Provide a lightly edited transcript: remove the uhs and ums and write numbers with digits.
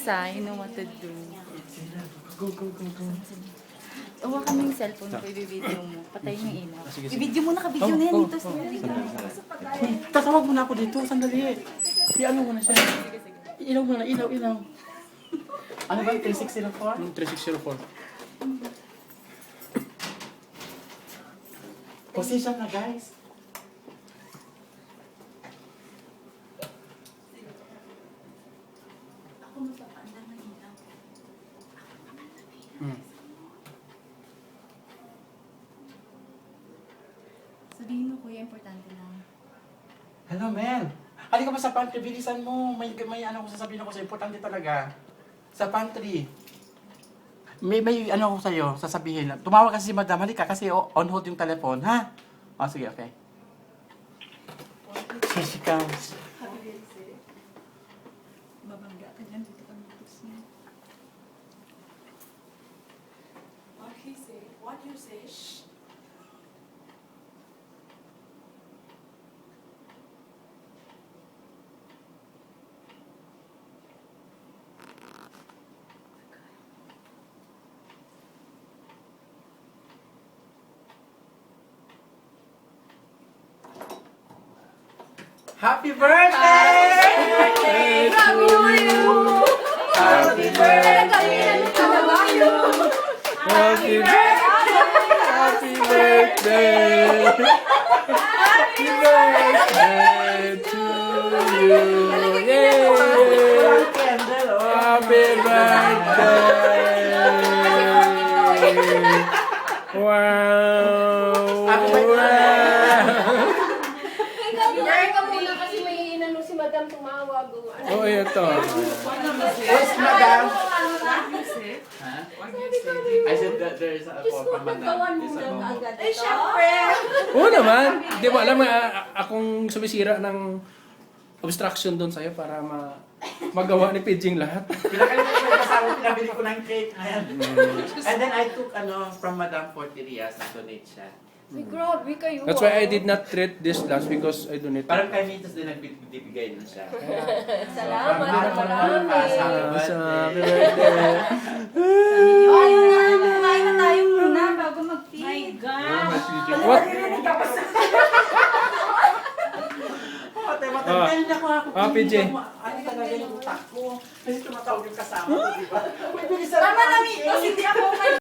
Lisa, you know what to do. Go, go, go, go. Hawakan mo yung cellphone ko, i-video mo. Patayin yung ilaw. Sige, sige. I-video mo, naka-video na yan dito. Tatawag mo na ako dito, sandali. I-ano mo na siya. Ilaw mo na, ilaw, ilaw. Ano ba, 3604? 3604. Position na, guys. Ako magpapanda ng ilaw. Sabihin mo, kuya, importante lang. Hello, Mel. Halika ba sa pantry, bilisan mo. May ano ko sasabihin ako sa'yo, importante talaga. Sa pantry. May ano ako sa'yo, sasabihin. Tumawag kasi si Madam, halika kasi on hold yung telephone, ha? O, sige, okay. Jessica. Babangga ka dyan, dito ka mag-push niya. What you say? Shh. Happy birthday! Happy birthday! Happy birthday! Happy birthday! Happy birthday to you! Yay! Happy birthday! Wow! Kaya ka muna kasi may inano si Madam tumawag. Oh, ito. Where's Madam? I said that there is a Diyos ko, nagkawan mo lang agad ito. Eh, syempre! Oo naman. Di mo alam, akong sumisira ng obstruction doon sa'yo para magawa ni Pidging lahat. Pinakalimutan ko yung kasama, pinabili ko ng cake. Ayan. And then I took from Madam Forterias, na-donate siya. Ay, grabe kayo. That's why I did not treat this last because I donated. Parang kay Mitos din nagbibigay na siya. Salamat na From marami. Happy birthday. Ayun na, kumain na tayo muna bago mag-feed. My God! What? Kaya ako PJ. Ano talaga yung utak ko? Kasi tumatawag yung kasama ko, di ba? Tama na, Mitos, hindi ako